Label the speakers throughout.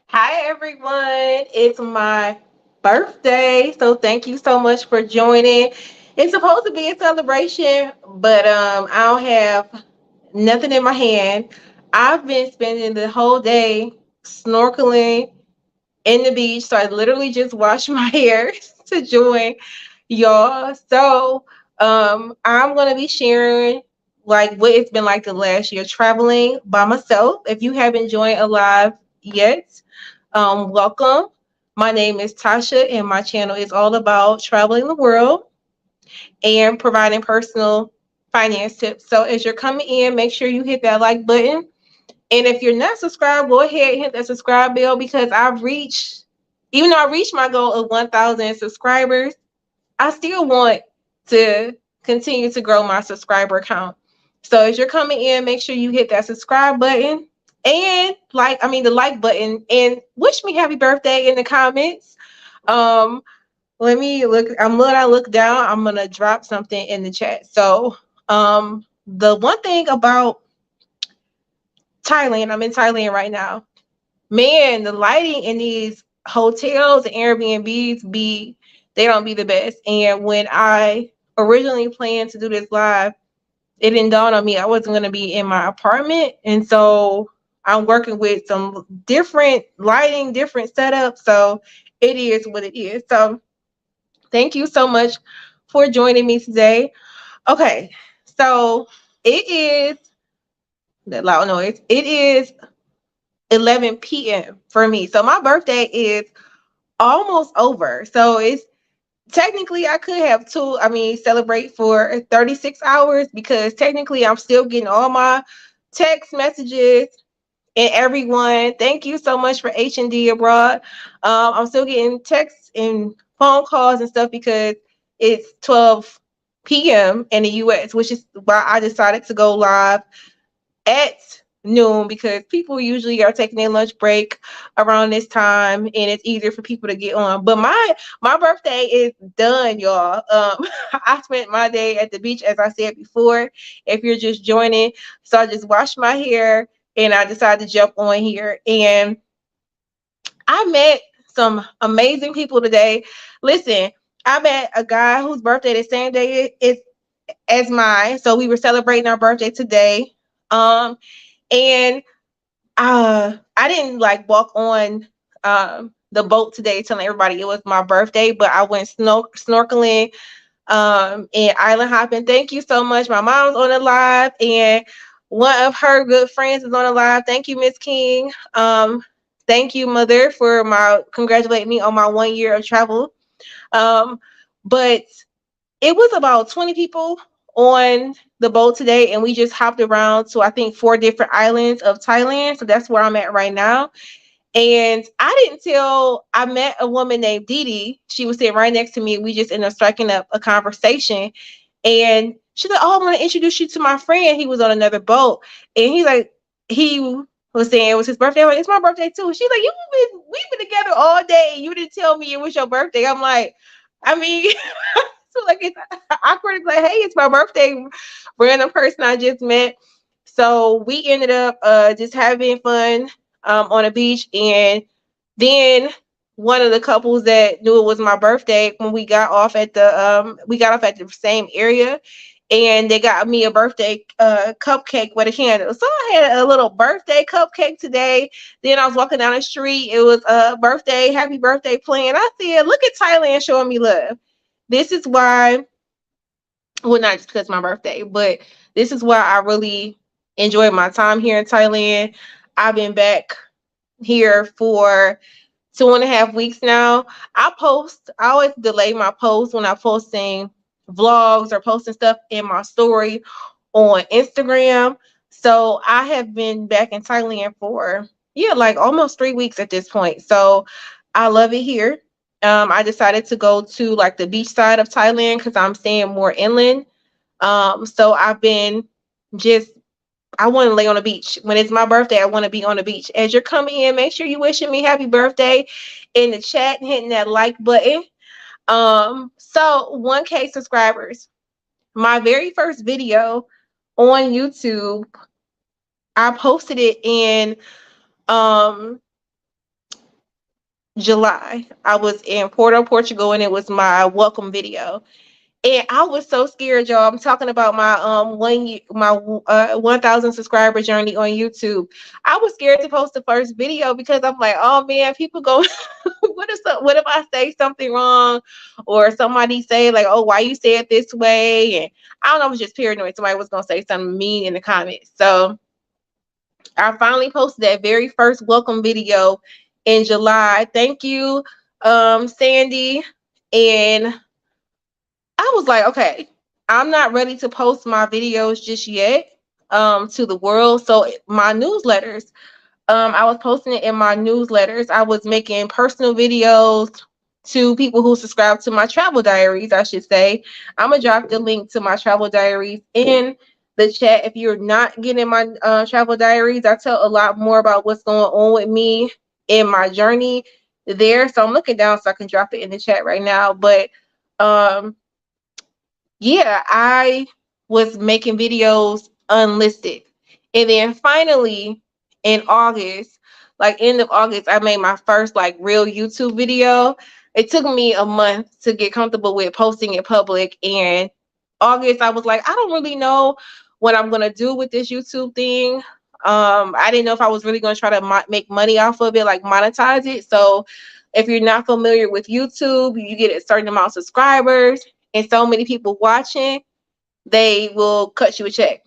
Speaker 1: Hi everyone, it's my birthday, so thank you so much for joining. It's supposed to be a celebration, but I don't have nothing in my hand. I've been spending the whole day snorkeling in the beach, so I literally just washed my hair to join y'all. So I'm gonna be sharing like what it's been like the last year traveling by myself. If you haven't joined a live yet, welcome. My name is Tasha, and my channel is all about traveling the world and providing personal finance tips. So, as you're coming in, make sure you hit that like button. And if you're not subscribed, go ahead and hit that subscribe bell because even though I reached my goal of 1,000 subscribers, I still want to continue to grow my subscriber count. So as you're coming in, make sure you hit that subscribe button and the like button and wish me happy birthday in the comments. Um, Let me look. When I look down, I'm gonna drop something in the chat. So, the one thing about Thailand, I'm in Thailand right now. Man, the lighting in these hotels and Airbnbs they don't be the best. And when I originally planned to do this live, it didn't dawn on me I wasn't gonna be in my apartment. And so I'm working with some different lighting, different setups. So it is what it is. So thank you so much for joining me today. Okay, so it is that loud noise. It is 11 p.m. for me. So my birthday is almost over. So it's technically I could have celebrate for 36 hours because technically I'm still getting all my text messages and everyone. Thank you so much for H&D abroad. I'm still getting texts and phone calls and stuff because it's 12 p.m. in the US, which is why I decided to go live at noon because people usually are taking their lunch break around this time and it's easier for people to get on. But my birthday is done, y'all. I spent my day at the beach, as I said before, if you're just joining. So I just washed my hair and I decided to jump on here, and I met some amazing people today. Listen, I met a guy whose birthday the same day is as mine, so we were celebrating our birthday today. And I didn't like walk on the boat today telling everybody it was my birthday, but I went snorkeling and island hopping. Thank you so much. My mom's on the live and one of her good friends is on the live. Thank you, Miss King. Thank you, Mother, for my congratulating me on my 1 year of travel. But it was about 20 people on the boat today, and we just hopped around to I think 4 different islands of Thailand. So that's where I'm at right now. And I didn't tell I met a woman named Dee Dee. She was sitting right next to me. We just ended up striking up a conversation. And she's like, "Oh, I want to introduce you to my friend. He was on another boat." And he was saying it was his birthday. I'm like, "It's my birthday too." She's like, we've been together all day. You didn't tell me it was your birthday. I'm like, I mean, so like it's awkward. It's like, hey, it's my birthday. Random person I just met. So we ended up just having fun on the beach, and then one of the couples that knew it was my birthday when we got off at the same area, and they got me a birthday cupcake with a candle. So I had a little birthday cupcake today. Then I was walking down the street. It was a birthday, happy birthday playing. I said, look at Thailand showing me love. This is why, well, not just because it's my birthday, but this is why I really enjoyed my time here in Thailand. I've been back here for 2.5 weeks now. I always delay my posts when I'm posting vlogs or posting stuff in my story on Instagram. So I have been back in Thailand for, yeah, like almost 3 weeks at this point. So I love it here. I decided to go to like the beach side of Thailand because I'm staying more inland. So I've been just I want to lay on the beach. When it's my birthday, I want to be on the beach. As you're coming in, make sure you wishing me happy birthday in the chat and hitting that like button. So 1K subscribers. My very first video on YouTube, I posted it in um July. I was in Porto, Portugal, and it was my welcome video. And I was so scared, y'all. I'm talking about my 1,000 subscriber journey on YouTube. I was scared to post the first video because I'm like, oh man, people go, what if I say something wrong, or somebody say like, oh, why you say it this way? And I don't know, I was just paranoid somebody was gonna say something mean in the comments. So I finally posted that very first welcome video in July. Thank you, Sandy. And I was like, okay, I'm not ready to post my videos just yet to the world. So my newsletters, I was posting it in my newsletters. I was making personal videos to people who subscribe to my travel diaries, I should say. I'm gonna drop the link to my travel diaries in the chat. If you're not getting my travel diaries, I tell a lot more about what's going on with me in my journey there. So I'm looking down so I can drop it in the chat right now. But um yeah, I was making videos unlisted. And then finally in August, like end of August, I made my first like real YouTube video. It took me a month to get comfortable with posting it public. And August, I was like, I don't really know what I'm gonna do with this YouTube thing. I didn't know if I was really gonna try to make money off of it, like monetize it. So if you're not familiar with YouTube, you get a certain amount of subscribers and so many people watching, they will cut you a check.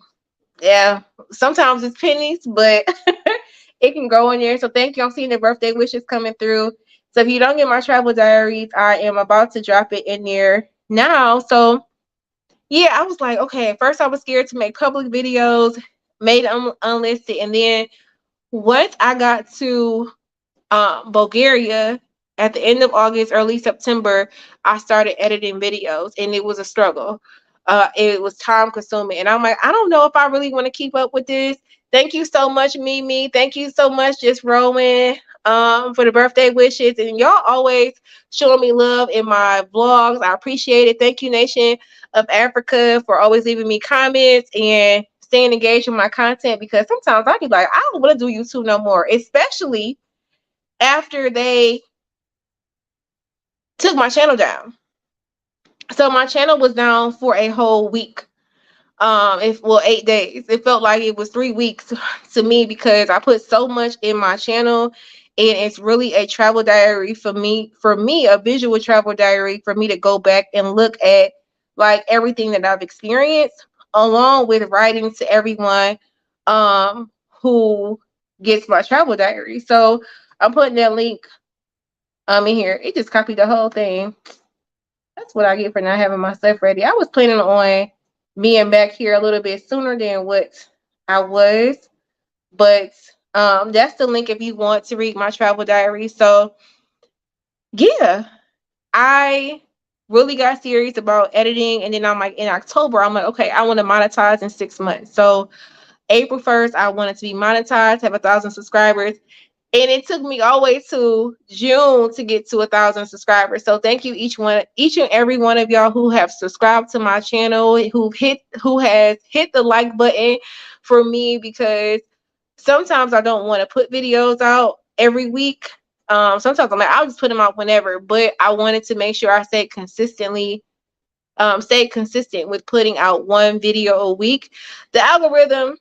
Speaker 1: Yeah, sometimes it's pennies, but it can go in there. So thank you. I'm seeing the birthday wishes coming through. So if you don't get my travel diaries, I am about to drop it in there now. So yeah, I was like, okay, at first I was scared to make public videos, made them unlisted. And then once I got to Bulgaria at the end of August, early September, I started editing videos, and it was a struggle. It was time consuming, and I'm like, I don't know if I really want to keep up with this. Thank you so much, Mimi. Thank you so much, Just Rowan, for the birthday wishes, and y'all always showing me love in my vlogs. I appreciate it. Thank you, Nation of Africa, for always leaving me comments and staying engaged with my content, because sometimes I be like, I don't want to do YouTube no more, especially after they took my channel down. So my channel was down for a whole week. If well, 8 days. It felt like it was 3 weeks to me because I put so much in my channel, and it's really a travel diary for me. For me, a visual travel diary for me to go back and look at like everything that I've experienced, along with writing to everyone who gets my travel diary. So I'm putting that link in here. It just copied the whole thing. That's what I get for not having my stuff ready. I was planning on being back here a little bit sooner than what I was, but that's the link if you want to read my travel diary. So yeah, I really got serious about editing, and then I'm like, in October, I'm like, okay, I want to monetize in 6 months. So April 1st, I wanted to be monetized, have 1,000 subscribers. And it took me all the way to June to get to 1,000 subscribers. So thank you each and every one of y'all who have subscribed to my channel, who has hit the like button for me, because sometimes I don't want to put videos out every week. Sometimes I'm like, I'll just put them out whenever, but I wanted to make sure I stayed consistent with putting out one video a week. The algorithm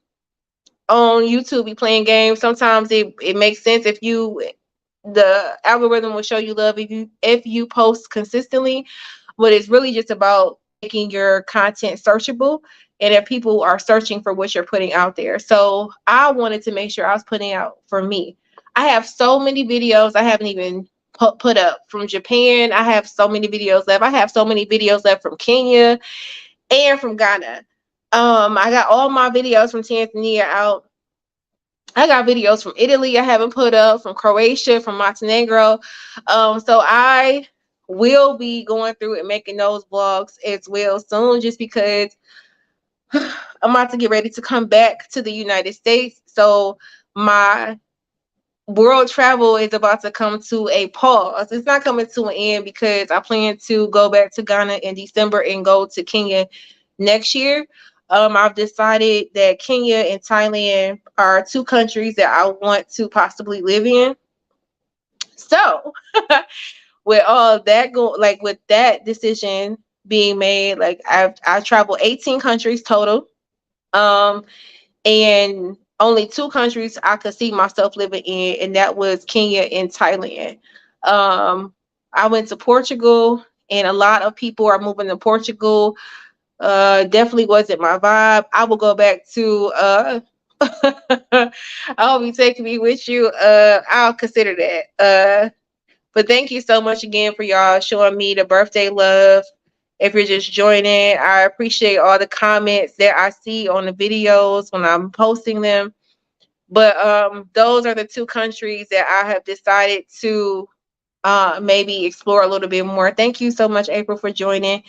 Speaker 1: on YouTube be playing games. Sometimes it makes sense if the algorithm will show you love if you post consistently, but it's really just about making your content searchable, and if people are searching for what you're putting out there. So I wanted to make sure I was putting out for me. I have so many videos I haven't even put up from Japan. I have so many videos left. I have so many videos left from Kenya and from Ghana. I got all my videos from Tanzania out. I got videos from Italy I haven't put up, from Croatia, from Montenegro. So I will be going through and making those vlogs as well soon, just because I'm about to get ready to come back to the United States. So my world travel is about to come to a pause. It's not coming to an end, because I plan to go back to Ghana in December and go to Kenya next year. I've decided that Kenya and Thailand are two countries that I want to possibly live in. So with all that like with that decision being made, like I traveled 18 countries total. Um, and only two countries I could see myself living in, and that was Kenya and Thailand. I went to Portugal, and a lot of people are moving to Portugal. Definitely wasn't my vibe. I will go back to I'll be taking me with you. I'll consider that. But thank you so much again for y'all showing me the birthday love. If you're just joining, I appreciate all the comments that I see on the videos when I'm posting them. But those are the two countries that I have decided to maybe explore a little bit more. Thank you so much, April, for joining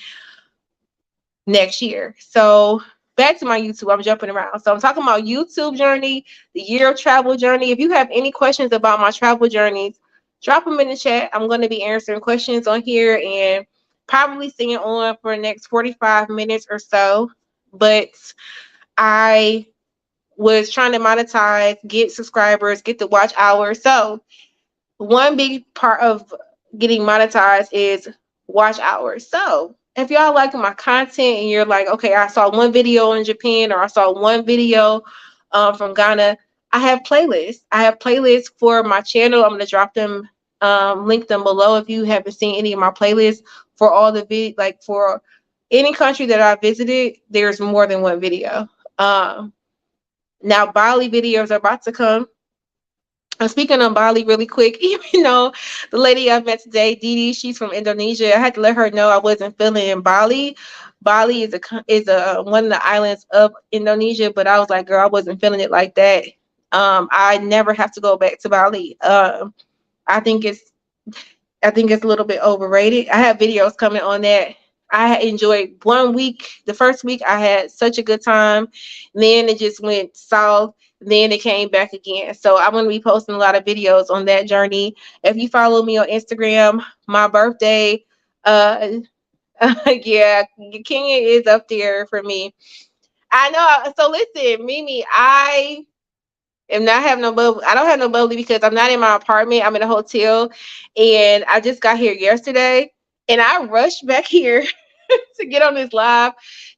Speaker 1: next year. So back to my YouTube. I'm jumping around. So I'm talking about YouTube journey, the year of travel journey. If you have any questions about my travel journeys, drop them in the chat. I'm going to be answering questions on here and probably staying on for the next 45 minutes or so. But I was trying to monetize, get subscribers, get the watch hours. So one big part of getting monetized is watch hours. So if y'all like my content and you're like, okay, I saw one video in Japan or I saw one video from Ghana, I have playlists. I have playlists for my channel. I'm gonna drop them, link them below if you haven't seen any of my playlists for all the like for any country that I visited. There's more than one video. Now Bali videos are about to come. I'm speaking on Bali really quick. Even though the lady I met today, Didi, she's from Indonesia. I had to let her know I wasn't feeling Bali. Bali is a one of the islands of Indonesia, but I was like, girl, I wasn't feeling it like that. I never have to go back to Bali. I think it's I think it's a little bit overrated. I have videos coming on that. I enjoyed 1 week. The first week I had such a good time. Then it just went south. Then it came back again. So I'm going to be posting a lot of videos on that journey. If you follow me on Instagram, my birthday, uh, yeah, Kenya is up there for me. I know. So listen, Mimi, I am not having no bubble. I don't have no bubbly because I'm not in my apartment. I'm in a hotel, and I just got here yesterday, and I rushed back here to get on this live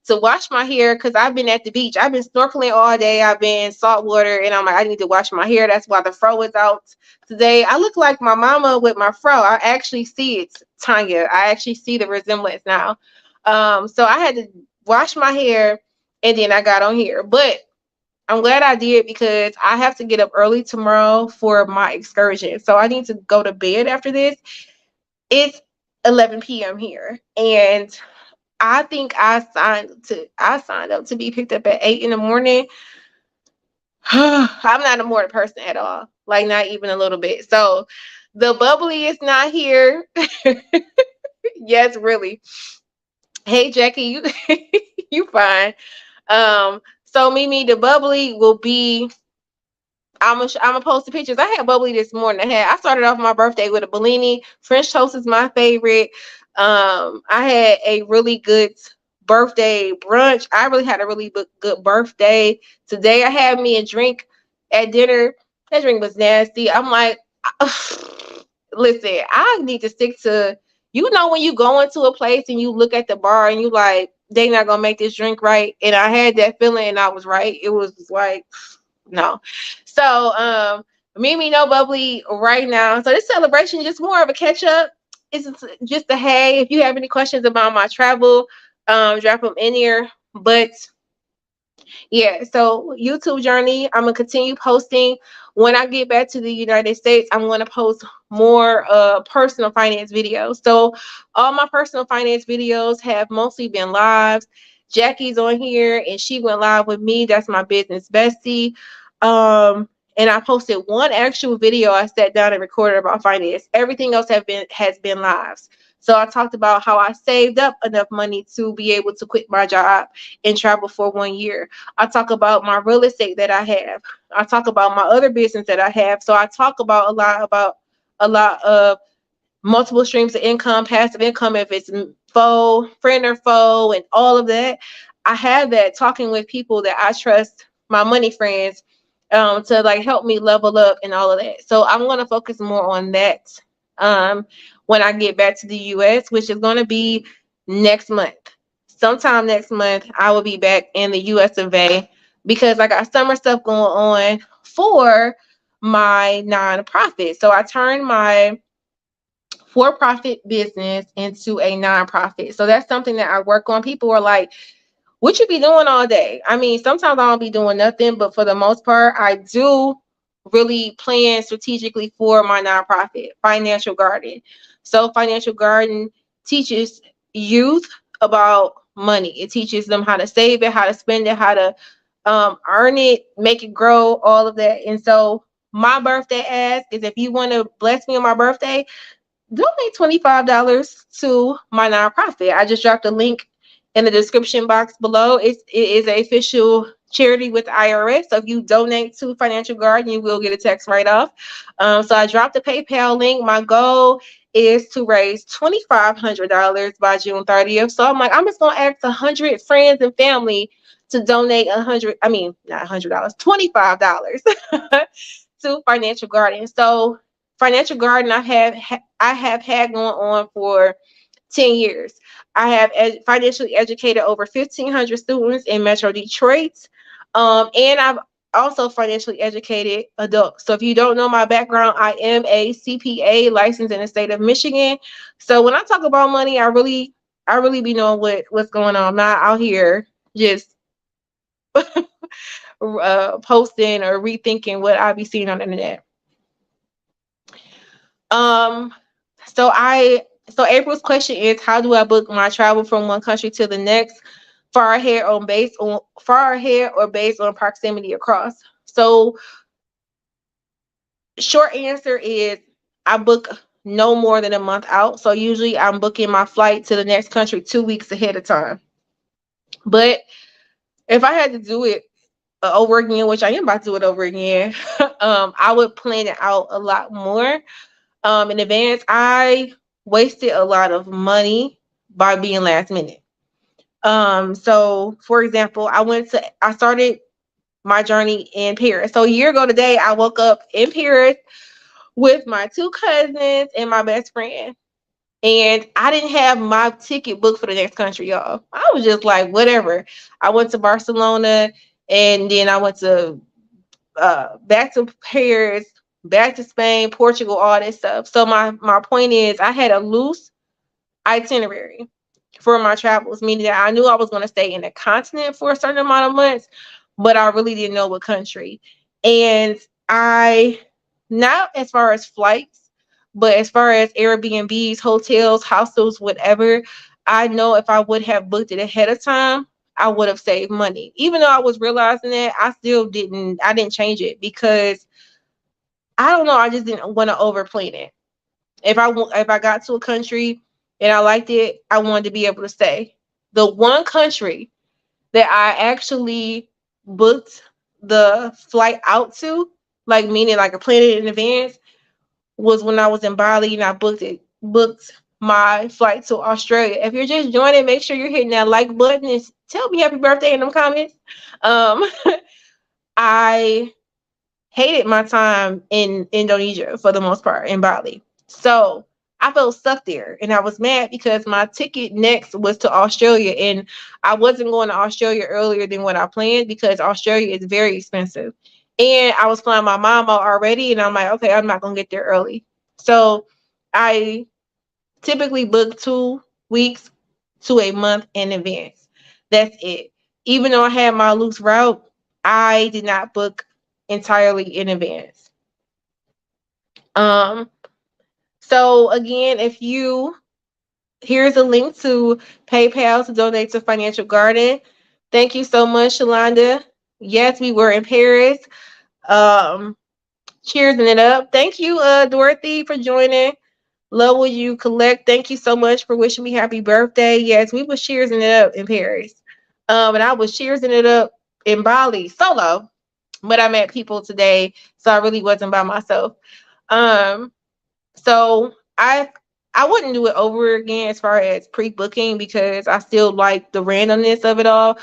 Speaker 1: to wash my hair because I've been at the beach. I've been snorkeling all day. I've been saltwater, and I'm like, I need to wash my hair. That's why the fro is out today. I look like my mama with my fro. I actually see it, Tanya. I actually see the resemblance now. So I had to wash my hair, and then I got on here, but I'm glad I did because I have to get up early tomorrow for my excursion. So I need to go to bed after this. It's 11 p.m. here, and I think I signed up to be picked up at 8 in the morning. I'm not a morning person at all, like not even a little bit. So the bubbly is not here. Yes, really. Hey Jackie, you you fine. So Mimi, the bubbly will be. I'm gonna post the pictures. I had bubbly this morning. I started off my birthday with a Bellini. French toast is my favorite. I had a really good birthday brunch. I really had a really good birthday. Today I had me a drink at dinner. That drink was nasty. I'm like, listen, I need to stick to, when you go into a place and you look at the bar and you like, they not gonna make this drink right. And I had that feeling and I was right. It was like, no. So Mimi no bubbly right now. So this celebration is just more of a catch up. It's just a hey. If you have any questions about my travel, drop them in here. But yeah, so YouTube journey, I'm gonna continue posting. When I get back to the United States, I'm gonna post more personal finance videos. So all my personal finance videos have mostly been lives. Jackie's on here and she went live with me. That's my business bestie. And I posted one actual video I sat down and recorded about finance. Everything else has been lives. So I talked about how I saved up enough money to be able to quit my job and travel for 1 year. I talk about my real estate that I have. I talk about my other business that I have. So I talk about a lot of multiple streams of income, passive income, if it's friend or foe, and all of that. I have that talking with people that I trust, my money friends, to like help me level up and all of that. So I'm going to focus more on that um, when I get back to the US, which is going to be next month. Sometime next month, I will be back in the US of A because I got summer stuff going on for my nonprofit. So I turned my for-profit business into a nonprofit. So that's something that I work on. People are like, what you be doing all day? I mean, sometimes I don't be doing nothing, but for the most part, I do really plan strategically for my nonprofit, Financial Garden. So Financial Garden teaches youth about money. It teaches them how to save it, how to spend it, how to earn it, make it grow, all of that. And so my birthday ask is if you want to bless me on my birthday, donate $25 to my nonprofit. I just dropped a link in the description box below. It is an official charity with the IRS. So if you donate to Financial Garden, you will get a tax write-off. So I dropped the PayPal link. My goal is to raise $2,500 by June 30th. So I'm like, I'm just gonna ask 100 friends and family to donate not $100, $25 to Financial Garden. So Financial Garden I have had going on for 10 years. I have financially educated over 1,500 students in Metro Detroit. And I've also financially educated adults. So if you don't know my background, I am a CPA licensed in the state of Michigan. So when I talk about money, I really be knowing what's going on. I'm not out here just posting or rethinking what I be seeing on the internet. Um, so April's question is, how do I book my travel from one country to the next, far ahead or based on proximity across? So short answer is I book no more than a month out. So usually I'm booking my flight to the next country 2 weeks ahead of time. But if I had to do it over again, which I am about to do it over again, I would plan it out a lot more in advance. I wasted a lot of money by being last minute. So for example, I started my journey in Paris. So a year ago today, I woke up in Paris with my two cousins and my best friend. And I didn't have my ticket booked for the next country, y'all. I was just like, whatever. I went to Barcelona and then I went to back to Paris, back to Spain, Portugal, all that stuff. So my point is, I had a loose itinerary for my travels, meaning that I knew I was going to stay in a continent for a certain amount of months, but I really didn't know what country. And I, not as far as flights, but as far as Airbnbs, hotels, hostels, whatever, I know if I would have booked it ahead of time, I would have saved money. Even though I was realizing that, I didn't change it because I don't know, I just didn't want to overplan it. If I got to a country and I liked it, I wanted to be able to stay. The one country that I actually booked the flight out to, like meaning like I planned it in advance, was when I was in Bali and I booked my flight to Australia. If you're just joining, make sure you're hitting that like button and tell me happy birthday in them comments. Um, I hated my time in Indonesia for the most part, in Bali. So I felt stuck there and I was mad because my ticket next was to Australia and I wasn't going to Australia earlier than what I planned because Australia is very expensive. And I was flying my mom out already and I'm like, okay, I'm not going to get there early. So I typically book 2 weeks to a month in advance. That's it. Even though I had my loose route, I did not book entirely in advance. Um, so again, here's a link to PayPal to donate to Financial Garden. Thank you so much, Shalonda. Yes, we were in Paris. Um, cheersing it up. Thank you, Dorothy, for joining. Love what you collect. Thank you so much for wishing me happy birthday. Yes, we was cheersing it up in Paris. And I was cheersing it up in Bali solo, but I met people today, so I really wasn't by myself. Um, so I wouldn't do it over again as far as pre-booking because I still like the randomness of it all.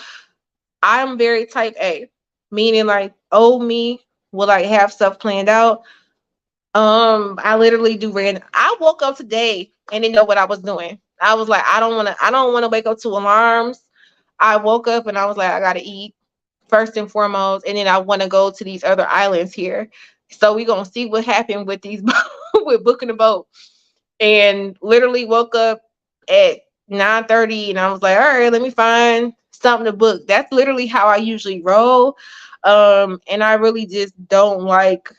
Speaker 1: I'm very type A, meaning like old me will like have stuff planned out. I literally do random. I woke up today and didn't know what I was doing. I was like, I don't want to wake up to alarms. I woke up and I was like, I gotta eat first and foremost, and then I want to go to these other islands here. So we gonna see what happened with these with booking a boat. And literally woke up at 9:30, and I was like, all right, let me find something to book. That's literally how I usually roll. And I really just don't like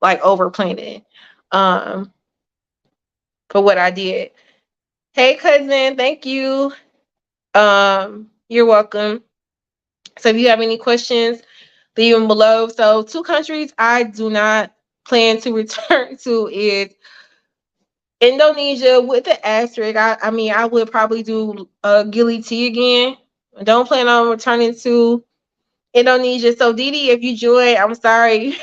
Speaker 1: over planning um for what I did. Hey cousin, thank you. You're welcome. So if you have any questions, leave them below. So 2 countries I do not plan to return to is Indonesia with the asterisk. I mean I would probably do Gili Tea again. Don't plan on returning to Indonesia. So Didi, if you join, I'm sorry.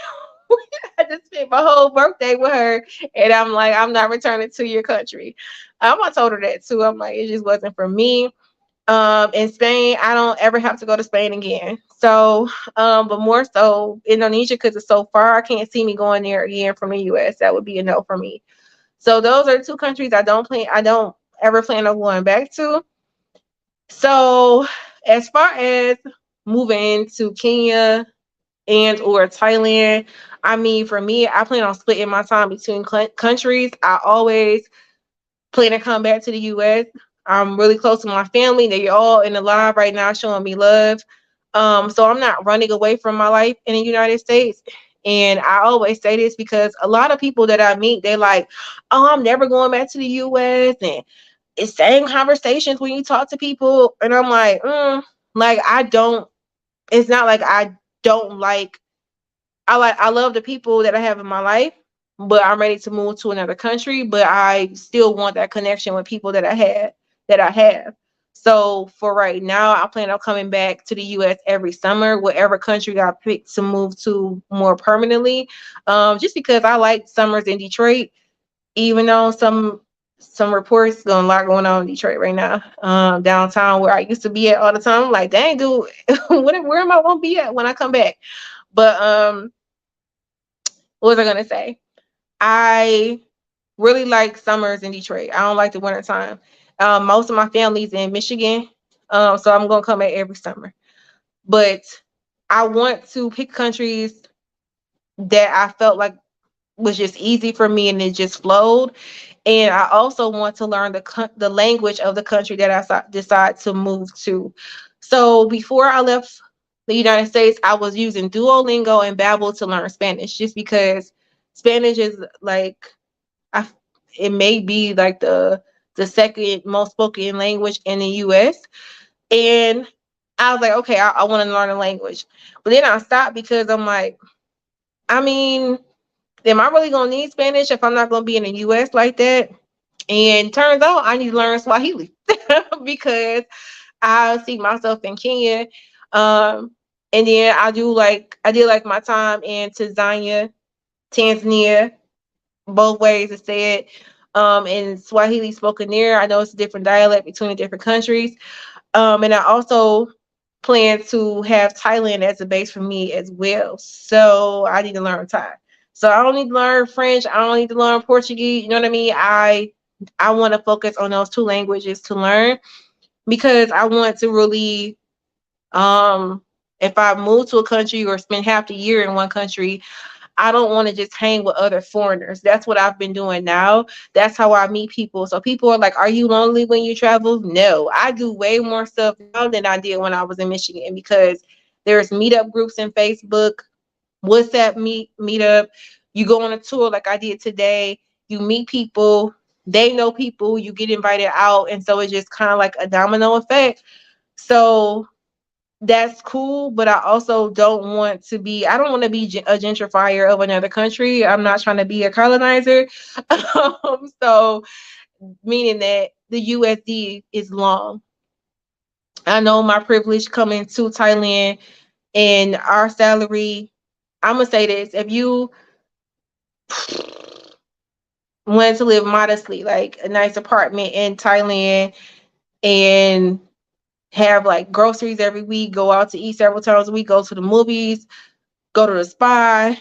Speaker 1: I just spent my whole birthday with her, and I'm like, I'm not returning to your country. I told her that too. I'm like, it just wasn't for me. In Spain, I don't ever have to go to Spain again. So, but more so Indonesia because it's so far. I can't see me going there again from the US. That would be a no for me. So those are 2 countries I don't plan. I don't ever plan on going back to. So, as far as moving to Kenya and or Thailand, I mean, for me, I plan on splitting my time between countries. I always plan to come back to the U.S. I'm really close to my family. They're all in the live right now, showing me love. So I'm not running away from my life in the United States. And I always say this because a lot of people that I meet, they're like, "Oh, I'm never going back to the U.S." And it's same conversations when you talk to people, and I'm like, like I don't. It's not like I don't like. I love the people that I have in my life, but I'm ready to move to another country. But I still want that connection with people that I have. So for right now, I plan on coming back to the U.S. every summer, whatever country I pick to move to more permanently. Just because I like summers in Detroit, even though some reports got a lot going on in Detroit right now. Downtown where I used to be at all the time. I'm like, dang, dude, where am I gonna be at when I come back? But what was I gonna say? I really like summers in Detroit. I don't like the winter time. Most of my family's in Michigan, so I'm gonna come back every summer. But I want to pick countries that I felt like was just easy for me and it just flowed. And I also want to learn the language of the country that I decide to move to. So before I left the United States, I was using Duolingo and Babbel to learn Spanish, just because Spanish is like I, it may be like the second most spoken language in the U.S. And I was like, okay, I want to learn a language, but then I stopped because I'm like, I mean, am I really gonna need Spanish if I'm not gonna be in the US like that? And turns out I need to learn Swahili because I see myself in Kenya. Um, and then I did like my time in Tanzania, both ways to say it. And Swahili spoken there. I know it's a different dialect between the different countries. And I also plan to have Thailand as a base for me as well. So I need to learn Thai. So I don't need to learn French. I don't need to learn Portuguese. You know what I mean? I want to focus on those 2 languages to learn because I want to really if I move to a country or spend half the year in one country, I don't want to just hang with other foreigners. That's what I've been doing now. That's how I meet people. So people are like, "Are you lonely when you travel?" No, I do way more stuff now than I did when I was in Michigan because there's meetup groups in Facebook, WhatsApp meetup. You go on a tour like I did today. You meet people. They know people. You get invited out, and so it's just kind of like a domino effect. So that's cool, but I also don't want to be, I don't want to be a gentrifier of another country. I'm not trying to be a colonizer. So meaning that the USD is long. I know my privilege coming to Thailand and our salary. I'm gonna say this: if you want to live modestly, like a nice apartment in Thailand, and have like groceries every week, go out to eat several times a week, go to the movies, go to the spa.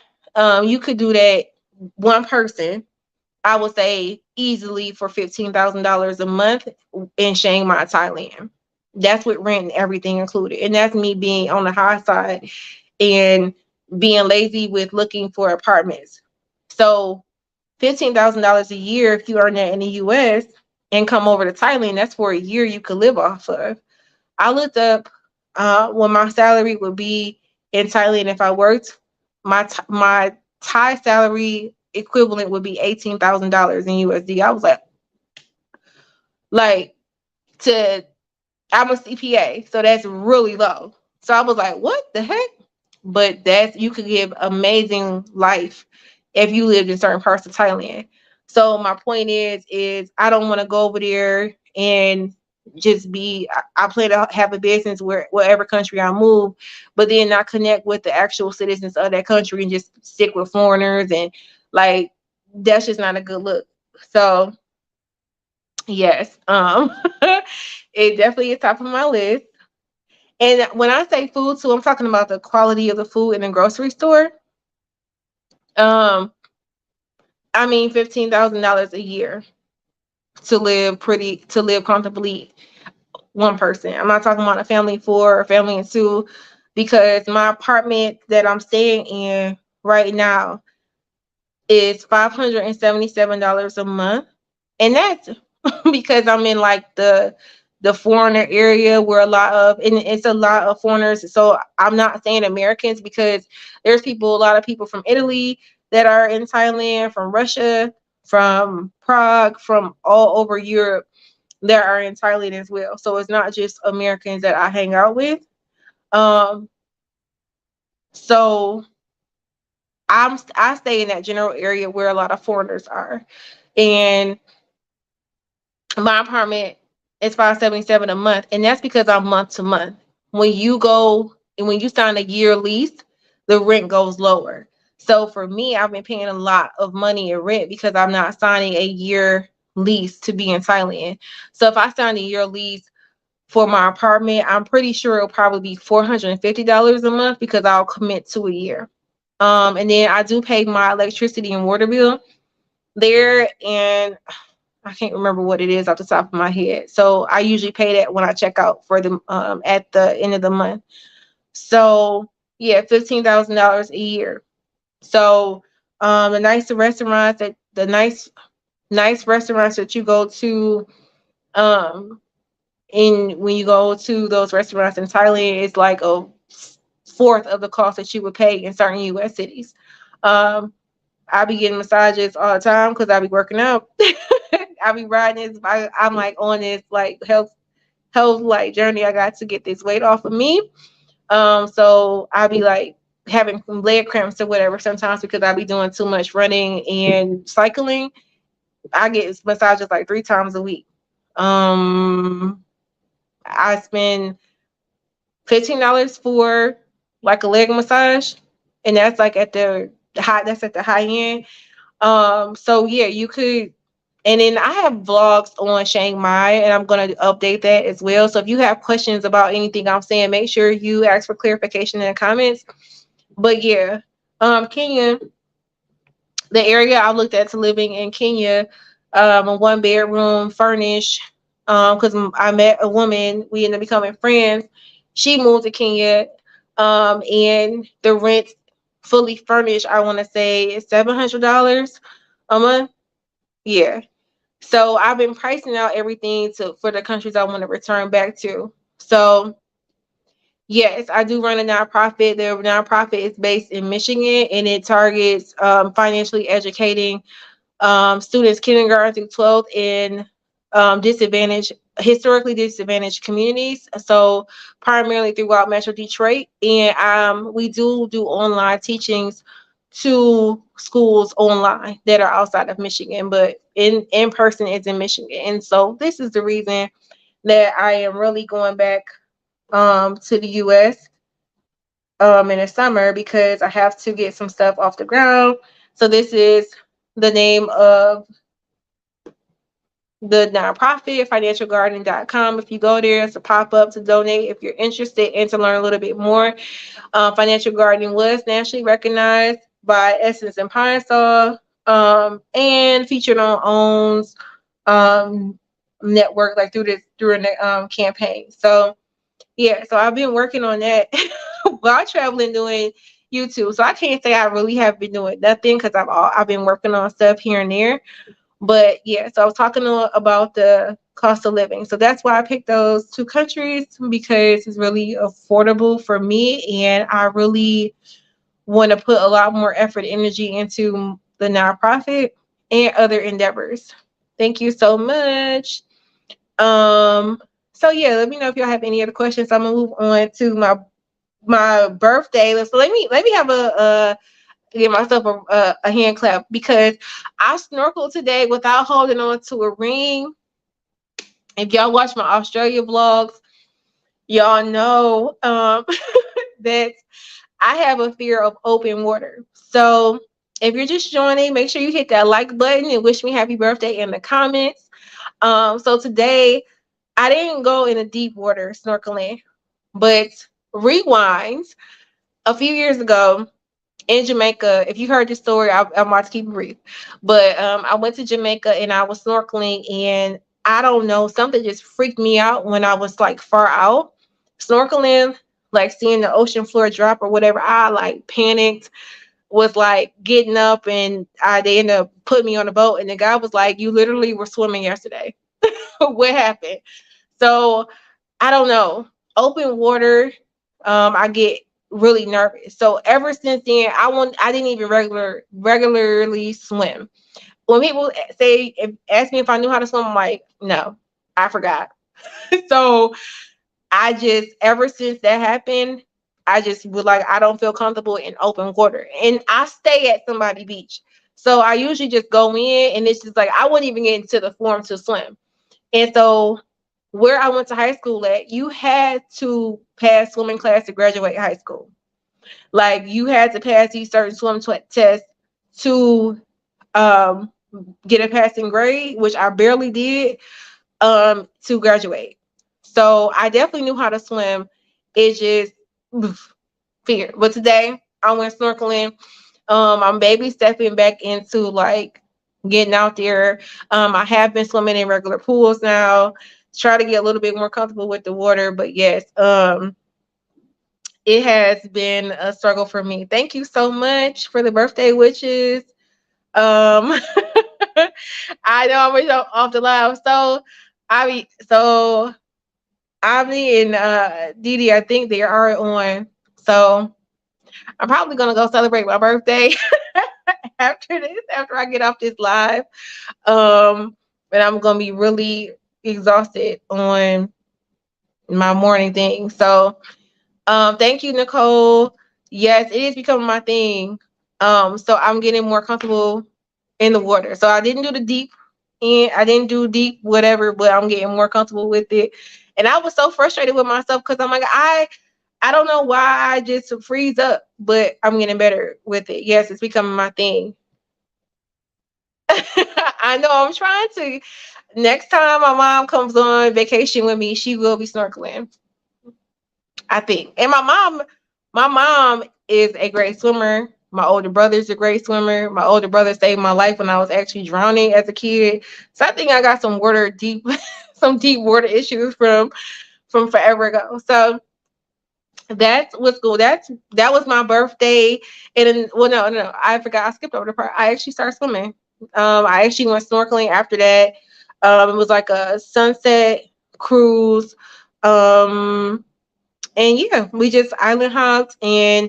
Speaker 1: You could do that one person, I would say easily for $15,000 a month in Chiang Mai, Thailand. That's with rent and everything included. And that's me being on the high side and being lazy with looking for apartments. So $15,000 a year, if you earn that in the US and come over to Thailand, that's for a year you could live off of. I looked up what my salary would be in Thailand if I worked. My Thai salary equivalent would be $18,000 in USD. I was like to I'm a CPA, so that's really low. So I was like, what the heck? But that's you could give amazing life if you lived in certain parts of Thailand. So my point is I don't want to go over there and just be I plan to have a business wherever country I move, but then not connect with the actual citizens of that country and just stick with foreigners and like that's just not a good look. So yes, it definitely is top of my list. And when I say food too, I'm talking about the quality of the food in the grocery store. Um, I mean $15,000 a year to live comfortably one person. I'm not talking about a family of four or family of two, because my apartment that I'm staying in right now is $577 a month. And that's because I'm in like the foreigner area where and it's a lot of foreigners. So I'm not saying Americans because there's a lot of people from Italy that are in Thailand, from Russia, from Prague, from all over Europe that are in Thailand as well. So it's not just Americans that I hang out with. Um, so I stay in that general area where a lot of foreigners are. And my apartment is 577 a month, and that's because I'm month to month. When you sign a year lease, the rent goes lower. So for me, I've been paying a lot of money in rent because I'm not signing a year lease to be in Thailand. So if I sign a year lease for my apartment, I'm pretty sure it'll probably be $450 a month because I'll commit to a year. And then I do pay my electricity and water bill there, and I can't remember what it is off the top of my head. So I usually pay that when I check out for the at the end of the month. So yeah, $15,000 a year. So the nice restaurants that you go to, in when you go to those restaurants in Thailand, it's like a fourth of the cost that you would pay in certain US cities. Um, I be getting massages all the time because I be working out. I be riding this. I'm like on this like health like journey. I got to get this weight off of me. So I be like having leg cramps or whatever sometimes because I be doing too much running and cycling. I get massages like 3 times a week. I spend $15 for like a leg massage, and that's like at the high. That's at the high end. So yeah, you could, and then I have vlogs on Chiang Mai, and I'm gonna update that as well. So if you have questions about anything I'm saying, make sure you ask for clarification in the comments. But yeah, Kenya, the area I looked at to living in Kenya, a 1 bedroom furnished, because I met a woman, we ended up becoming friends. She moved to Kenya, and the rent fully furnished, I want to say, is $700 a month. Yeah. So I've been pricing out everything for the countries I want to return back to. So yes, I do run a nonprofit. The nonprofit is based in Michigan, and it targets financially educating students kindergarten through 12th in historically disadvantaged communities. So primarily throughout Metro Detroit, and we do online teachings to schools online that are outside of Michigan, but in person is in Michigan. And so this is the reason that I am really going back to the US in the summer, because I have to get some stuff off the ground. So this is the name of the nonprofit, financialgarden.com. If you go there, it's a pop-up to donate if you're interested and to learn a little bit more. Financial Gardening was nationally recognized by Essence and Pine Sol, and featured on OWN's network, like through a campaign. So yeah, so I've been working on that while traveling doing YouTube. So I can't say I really have been doing nothing because I've been working on stuff here and there. But yeah, so I was talking about the cost of living. So that's why I picked those two countries, because it's really affordable for me, and I really want to put a lot more effort and energy into the nonprofit and other endeavors. Thank you so much. So yeah, let me know if y'all have any other questions. I'm gonna move on to my birthday. So let me have a give myself a hand clap, because I snorkeled today without holding on to a ring. If y'all watch my Australia vlogs, y'all know that I have a fear of open water. So if you're just joining, make sure you hit that like button and wish me happy birthday in the comments. So today I didn't go in the deep water snorkeling, but rewind a few years ago in Jamaica. If you heard the story, I'm about to keep it brief. But I went to Jamaica and I was snorkeling, and I don't know, something just freaked me out when I was like far out snorkeling, like seeing the ocean floor drop or whatever. I like panicked, was like getting up, and they ended up putting me on a boat. And the guy was like, "You literally were swimming yesterday. What happened?" So I don't know. Open water, I get really nervous. So ever since then, I didn't even regularly swim. When people ask me if I knew how to swim, I'm like, no, I forgot. So I just, ever since that happened, I just would like, I don't feel comfortable in open water. And I stay at somebody beach. So I usually just go in, and it's just like I wouldn't even get into the form to swim. And so where I went to high school at, you had to pass swimming class to graduate high school. Like you had to pass these certain tests to um, get a passing grade, which I barely did, to graduate. So I definitely knew how to swim. It just fear. But today I went snorkeling. I'm baby stepping back into like getting out there. I have been swimming in regular pools now. Try to get a little bit more comfortable with the water. But yes, it has been a struggle for me. Thank you so much for the birthday wishes. Um, I know I'm off the line. So Avi and Didi, I think they are on. So I'm probably gonna go celebrate my birthday after this, after I get off this live. But I'm gonna be really exhausted on my morning thing. So thank you, Nicole. Yes, it is becoming my thing. So I'm getting more comfortable in the water. So I didn't do the deep and I didn't do deep whatever, but I'm getting more comfortable with it. And I was so frustrated with myself because I'm like, I don't know why I just freeze up, but I'm getting better with it. Yes, it's becoming my thing. I know I'm trying to. Next time my mom comes on vacation with me, she will be snorkeling, I think. And my mom is a great swimmer. My older brother's a great swimmer. My older brother saved my life when I was actually drowning as a kid. So I think I got some water deep, some deep water issues from forever ago. So that's what's cool. That was my birthday. And then, well, no, I forgot. I skipped over the part. I actually started swimming. I actually went snorkeling after that. It was like a sunset cruise. And yeah, we just island hopped, and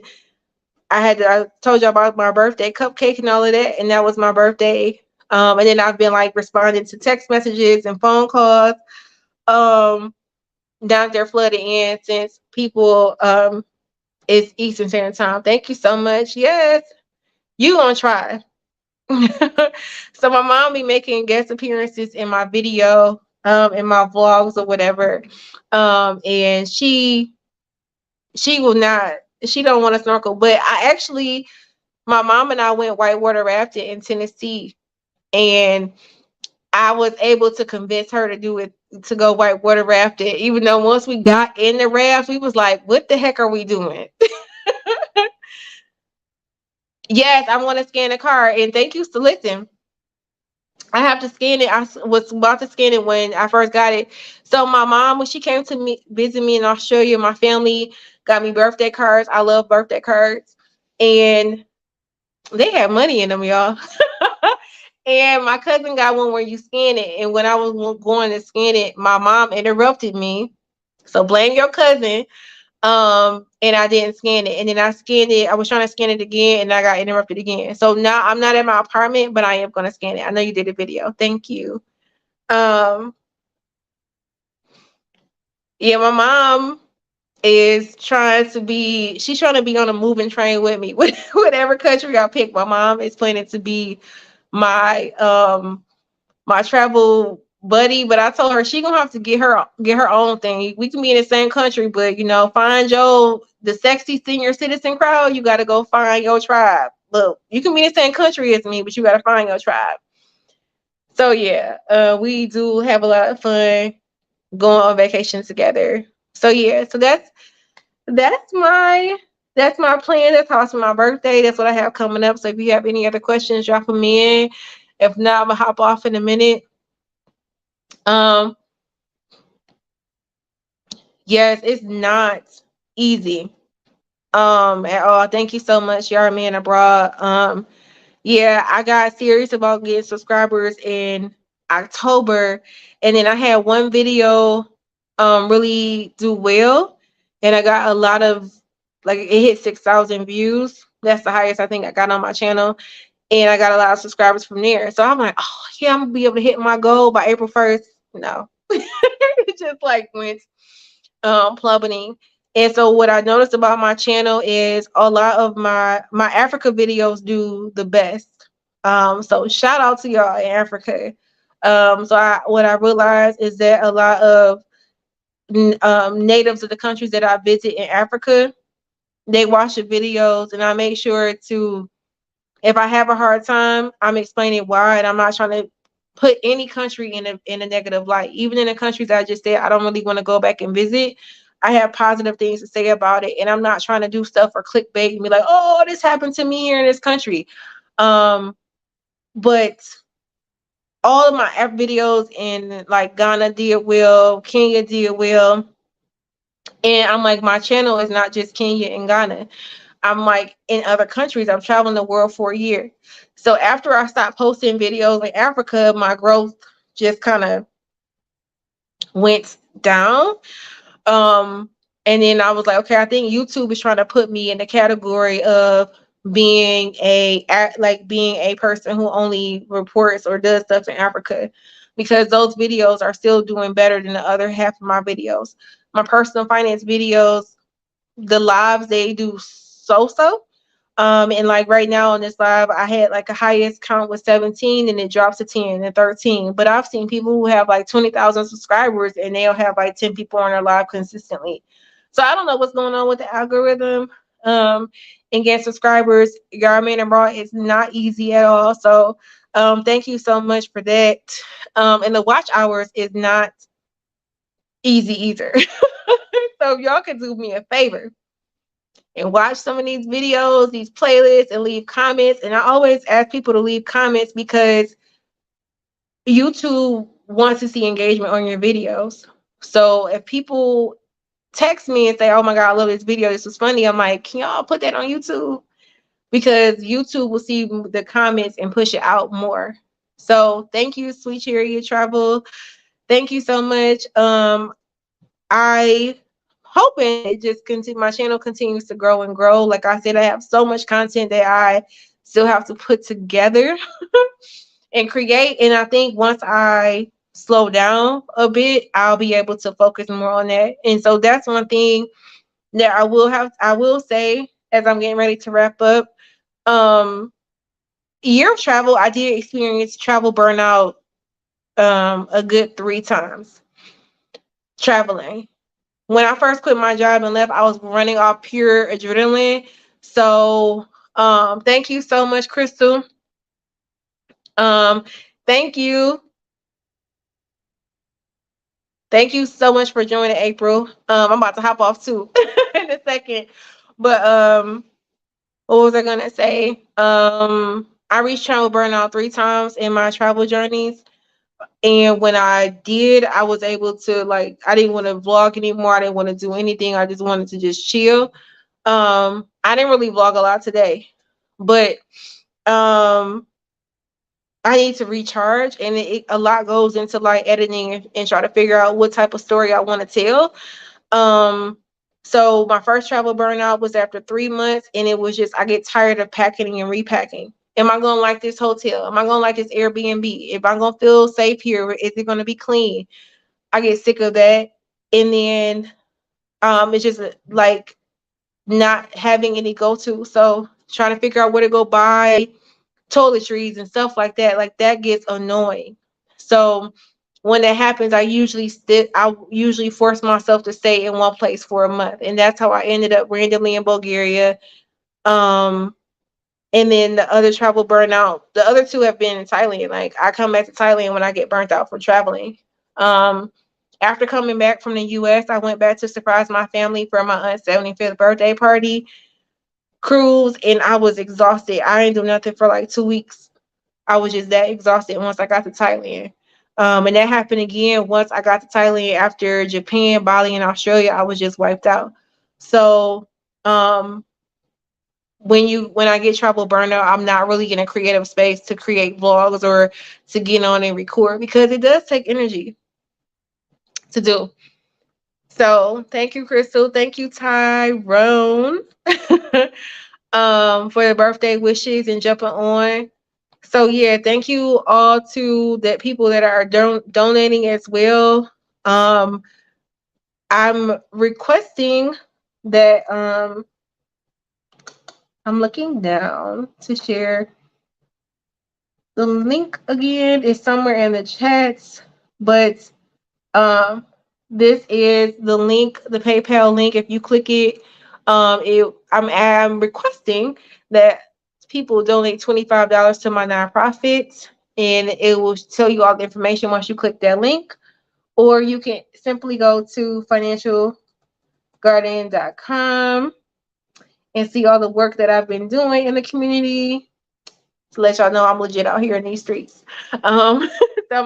Speaker 1: I told you about my birthday cupcake and all of that, and that was my birthday. And then I've been like responding to text messages and phone calls. Um, Down there flooded in since people it's Eastern Standard Time. Thank you so much. Yes, you gonna try. So my mom be making guest appearances in my video, in my vlogs or whatever. And she will not, she don't want to snorkel. But my mom and I went whitewater rafting in Tennessee, and I was able to convince her to do it, to go whitewater rafting, even though once we got in the raft, we was like, what the heck are we doing? Yes, I want to scan the car. And thank you. So listen, I have to scan it. Was about to scan it when I first got it. So my mom, when she came to me visit me in Australia, my family got me birthday cards. I love birthday cards, and they had money in them, y'all. And my cousin got one where you scan it. And when I was going to scan it, my mom interrupted me. So blame your cousin. And I didn't scan it. And then I scanned it. I was trying to scan it again and I got interrupted again. So now I'm not at my apartment, but I am gonna scan it. I know you did a video. Thank you. Um, yeah, my mom is she's trying to be on a moving train with me. Whatever country I pick, my mom is planning to be my my travel buddy, but I told her she gonna have to get her own thing. We can be in the same country, but find the sexy senior citizen crowd. You got to go find your tribe. Look, you can be in the same country as me, but you got to find your tribe. So yeah, we do have a lot of fun going on vacation together. So yeah, so that's my that's my plan. That's how it's my birthday. That's what I have coming up. So if you have any other questions, drop them in. If not, I'm gonna hop off in a minute. Um, yes, it's not easy. At all. Thank you so much, Yarman Abroad. Yeah, I got serious about getting subscribers in October, and then I had one video really do well, and I got a lot of, like, it hit 6,000 views. That's the highest I think I got on my channel, and I got a lot of subscribers from there. So I'm like, oh yeah, I'm gonna be able to hit my goal by April 1st. No, it just like went plummeting. And so what I noticed about my channel is a lot of my Africa videos do the best. So shout out to y'all in Africa. So what I realized is that a lot of natives of the countries that I visit in Africa, they watch the videos, and I make sure to, if I have a hard time, I'm explaining why, and I'm not trying to put any country in a negative light. Even in the countries I just said I don't really want to go back and visit, I have positive things to say about it, and I'm not trying to do stuff for clickbait and be like, oh, this happened to me here in this country. But all of my videos in like Ghana did well, Kenya did well, and I'm like, my channel is not just Kenya and Ghana. I'm like in other countries. I'm traveling the world for a year. So after I stopped posting videos in Africa, my growth just kind of went down. And then I was like, okay, I think YouTube is trying to put me in the category of being being a person who only reports or does stuff in Africa, because those videos are still doing better than the other half of my videos. My personal finance videos, the lives, they do so. And like right now on this live, I had like a highest count was 17 and it drops to 10 and 13. But I've seen people who have like 20,000 subscribers and they'll have like 10 people on their live consistently. So I don't know what's going on with the algorithm. And getting subscribers, Yarman and Raw, is not easy at all. So thank you so much for that. And the watch hours is not easy either. So if y'all could do me a favor and watch some of these videos, these playlists, and leave comments. And I always ask people to leave comments because YouTube wants to see engagement on your videos. So if people text me and say, oh my God, I love this video, this was funny, I'm like, can y'all put that on YouTube? Because YouTube will see the comments and push it out more. So thank you, Sweet Cherry Travel. Thank you so much. I hoping it just my channel continues to grow and grow. Like I said, I have so much content that I still have to put together and create. And I think once I slow down a bit, I'll be able to focus more on that. And so that's one thing that I will say as I'm getting ready to wrap up. Year of travel, I did experience travel burnout a good 3 times traveling. When I first quit my job and left, I was running off pure adrenaline. So thank you so much, Crystal. Thank you. Thank you so much for joining, April. I'm about to hop off too in a second. But what was I gonna say? I reached travel burnout 3 times in my travel journeys. And when I did, I was able to, like, I didn't want to vlog anymore. I didn't want to do anything. I just wanted to just chill. I didn't really vlog a lot today, but um I need to recharge, and a lot goes into like editing and try to figure out what type of story I want to tell. Um, so my first travel burnout was after 3 months, and it was just I get tired of packing and repacking. Am I gonna like this hotel? Am I gonna like this Airbnb? If I'm gonna feel safe here, is it gonna be clean? I get sick of that, and then it's just like not having any go to. So trying to figure out where to go buy toiletries and stuff like that gets annoying. So when that happens, I usually force myself to stay in one place for a month. And that's how I ended up randomly in Bulgaria. Um and then the other travel burnout, the other two have been in Thailand. Like I come back to Thailand when I get burnt out from traveling. Um after coming back from the US, I went back to surprise my family for my aunt's 75th birthday party cruise, and I was exhausted. I didn't do nothing for like 2 weeks. I was just that exhausted once I got to Thailand. And that happened again once I got to Thailand after Japan, Bali, and Australia. I was just wiped out. So um, when I get travel burnout, I'm not really in a creative space to create vlogs or to get on and record because it does take energy to do. So thank you, Crystal. Thank you, Tyrone, for the birthday wishes and jumping on. So yeah, thank you all to the people that are donating as well. Um, I'm requesting that I'm looking down to share the link again. It's somewhere in the chats, but um, this is the link, the PayPal link. If you click it, I'm requesting that people donate $25 to my nonprofit, and it will tell you all the information once you click that link. Or you can simply go to financialgarden.com and see all the work that I've been doing in the community to let y'all know I'm legit out here in these streets. So I'm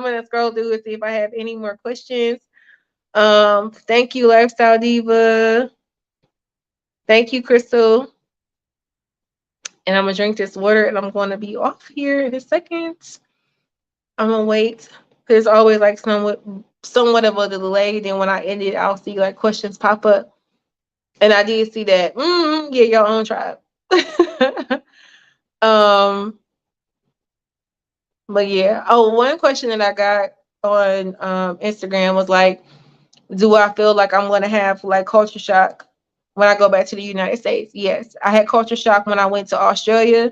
Speaker 1: gonna scroll through and see if I have any more questions. Thank you, Lifestyle Diva. Thank you, Crystal. And I'm gonna drink this water and I'm gonna be off here in a second. I'm gonna wait. There's always like somewhat of a delay. Then when I end it, I'll see like questions pop up. And I did see that. Get your own tribe. um, but yeah. Oh, one question that I got on Instagram was like, do I feel like I'm gonna have like culture shock when I go back to the United States? Yes, I had culture shock when I went to Australia,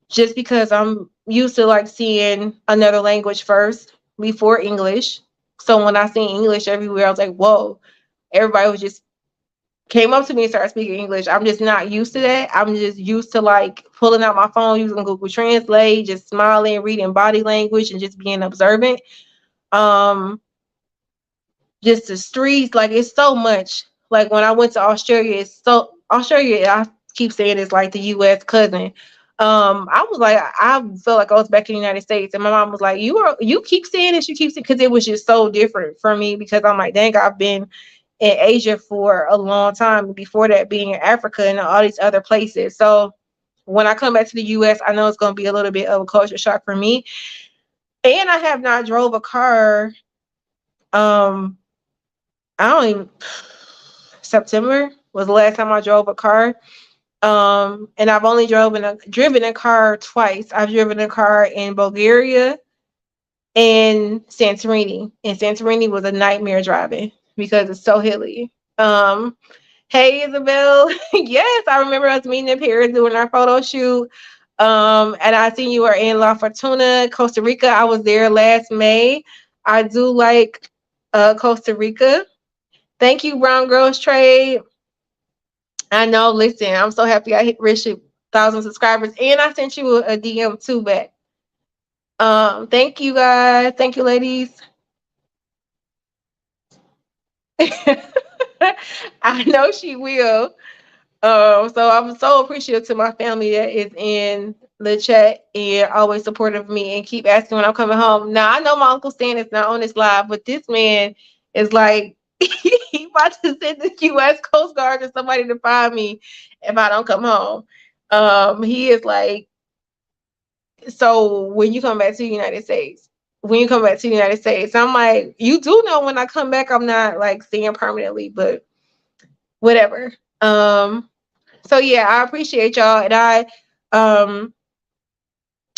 Speaker 1: just because I'm used to like seeing another language first before English. So when I seen English everywhere, I was like, whoa, everybody was just came up to me and started speaking English. I'm just not used to that. I'm just used to like pulling out my phone, using Google Translate, just smiling, reading body language, and just being observant. Um, just the streets, like it's so much. Like when I went to Australia, Australia. I keep saying it's like the U.S. cousin. I was like, I felt like I was back in the United States, and my mom was like, you keep saying this, you keep saying," because it was just so different for me. Because I'm like, dang, I've been in Asia for a long time. Before that, being in Africa and all these other places. So when I come back to the U.S., I know it's going to be a little bit of a culture shock for me. And I have not drove a car. Um, I don't even. September was the last time I drove a car. And I've only driven a car twice. I've driven a car in Bulgaria and Santorini. And Santorini was a nightmare driving because it's so hilly. Hey Isabel. Yes, I remember us meeting in Paris doing our photo shoot. And I seen you were in La Fortuna, Costa Rica. I was there last May. I do like Costa Rica. Thank you, Brown Girls Trade. I know. Listen, I'm so happy I hit reached 1,000 subscribers, and I sent you a DM too back. Thank you guys. Thank you, ladies. I know she will. So I'm so appreciative to my family that is in the chat and always supportive of me and keep asking when I'm coming home. Now I know my Uncle Stan is not on this live, but this man is like he about to send the US Coast Guard or somebody to find me if I don't come home. He is like, so when you come back to the United States, when you come back to the United States, I'm like, you do know when I come back, I'm not like staying permanently, but whatever. So yeah, I appreciate y'all, and um,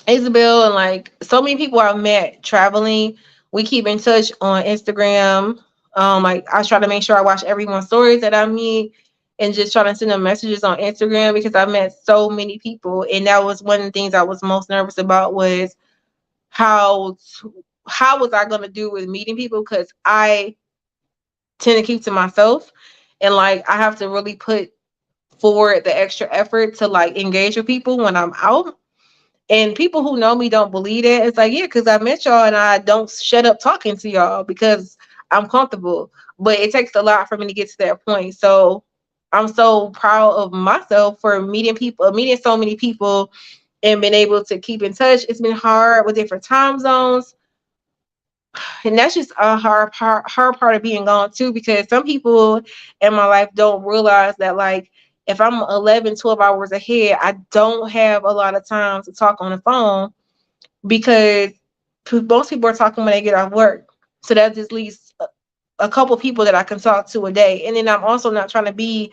Speaker 1: Isabel, and like so many people I've met traveling. We keep in touch on Instagram. Like I try to make sure I watch everyone's stories that I meet, and just try to send them messages on Instagram because I've met so many people, and that was one of the things I was most nervous about was how how was I gonna do with meeting people because I tend to keep to myself, and like I have to really put forward the extra effort to like engage with people when I'm out. And people who know me don't believe it. It's like, yeah, because I met y'all and I don't shut up talking to y'all because I'm comfortable. But it takes a lot for me to get to that point. So I'm so proud of myself for meeting people, meeting so many people and being able to keep in touch. It's been hard with different time zones. And that's just a hard part of being gone too, because some people in my life don't realize that like if I'm 11, 12 hours ahead, I don't have a lot of time to talk on the phone because most people are talking when they get off work. So that just leaves a couple people that I can talk to a day. And then I'm also not trying to be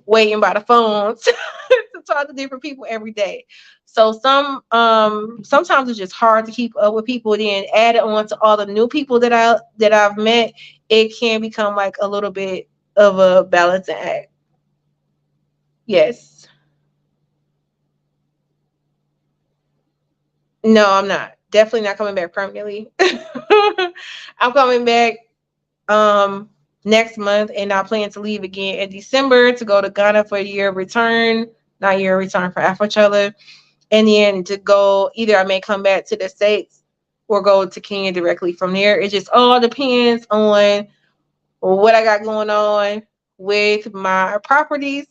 Speaker 1: waiting by the phone to talk to different people every day. So sometimes it's just hard to keep up with people. Then add it on to all the new people that I've met, it can become like a little bit of a balancing act. Yes. No, I'm not. Definitely not coming back permanently. I'm coming back um next month, and I plan to leave again in December to go to Ghana for a year of return, not year of return for Afrochella, and then to go either I may come back to the States or go to Kenya directly from there. It just all depends on what I got going on with my properties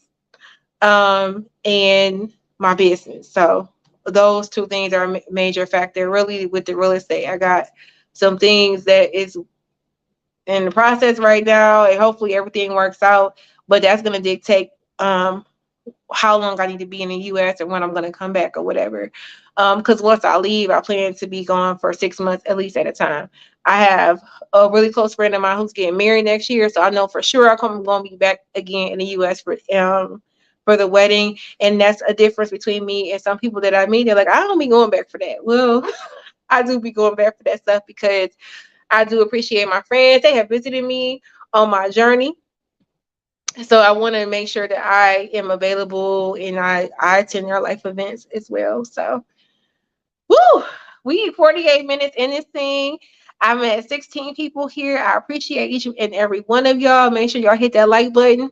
Speaker 1: and my business. So those two things are a major factor really with the real estate. I got some things that is in the process right now, and hopefully everything works out. But that's going to dictate how long I need to be in the U.S. and when I'm going to come back or whatever. Because once I leave, I plan to be gone for 6 months at least at a time. I have a really close friend of mine who's getting married next year, so I know for sure I'm going to be back again in the U.S. For the wedding, and that's a difference between me and some people that I meet. They're like, I don't be going back for that. Well, I do be going back for that stuff because I do appreciate my friends. They have visited me on my journey. So I want to make sure that I am available and I attend their life events as well. So, woo, we 48 minutes in this thing. I'm at 16 people here. I appreciate each and every one of y'all. Make sure y'all hit that like button.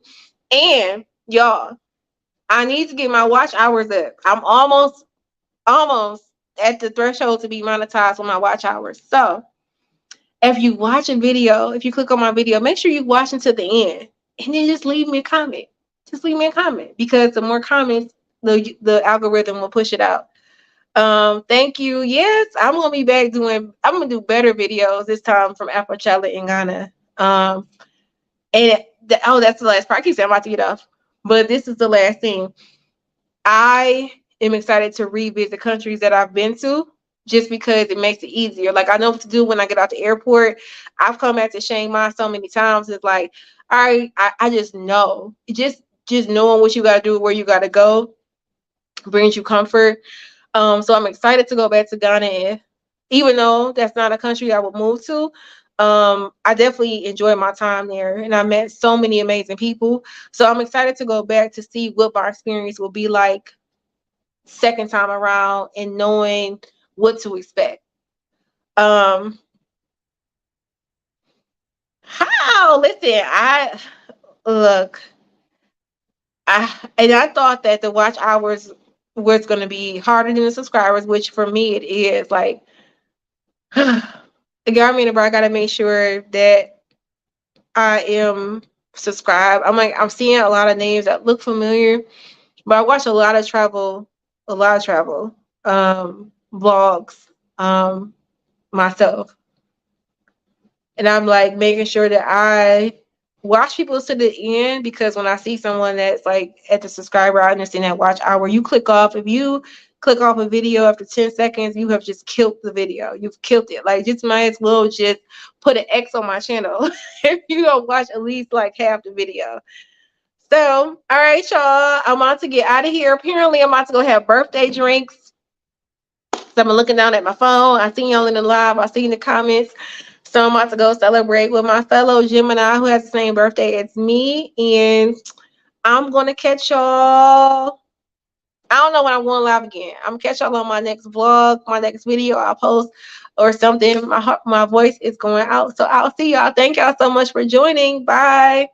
Speaker 1: And y'all, I need to get my watch hours up. I'm almost at the threshold to be monetized with my watch hours. So if you watch a video, if you click on my video, make sure you watch until the end, and then just leave me a comment. Just leave me a comment because the more comments, the algorithm will push it out. Thank you. Yes, I'm gonna be back doing. I'm gonna do better videos this time from Afrochella in Ghana. And that's the last part. I keep saying I'm about to get off, but this is the last thing. I am excited to revisit countries that I've been to just because it makes it easier. Like I know what to do when I get out the airport. I've come back to Chiang Mai so many times. It's like, all right, I just know. Just knowing what you gotta do, where you gotta go, brings you comfort. So I'm excited to go back to Ghana, even though that's not a country I would move to. I definitely enjoyed my time there, and I met so many amazing people. So I'm excited to go back to see what my experience will be like second time around and knowing what to expect. Um, how? Listen, I look. I thought that the watch hours was going to be harder than the subscribers, which for me it is. Like, the government, I got to make sure that I am subscribed. I'm seeing a lot of names that look familiar, but I watch a lot of travel vlogs myself. And I'm like making sure that I watch people to the end, because when I see someone that's like at the subscriber, I understand that watch hour. You click off. If you click off a video after 10 seconds, you have just killed the video. You've killed it. Like, just might as well just put an X on my channel if you don't watch at least like half the video. So, all right, y'all. I'm about to get out of here. Apparently, I'm about to go have birthday drinks. So I'm looking down at my phone. I see y'all in the live. I see in the comments. So I'm about to go celebrate with my fellow Gemini who has the same birthday as me. And I'm going to catch y'all. I don't know when I'm going live again. I'm going to catch y'all on my next vlog, my next video I'll post or something. My voice is going out. So I'll see y'all. Thank y'all so much for joining. Bye.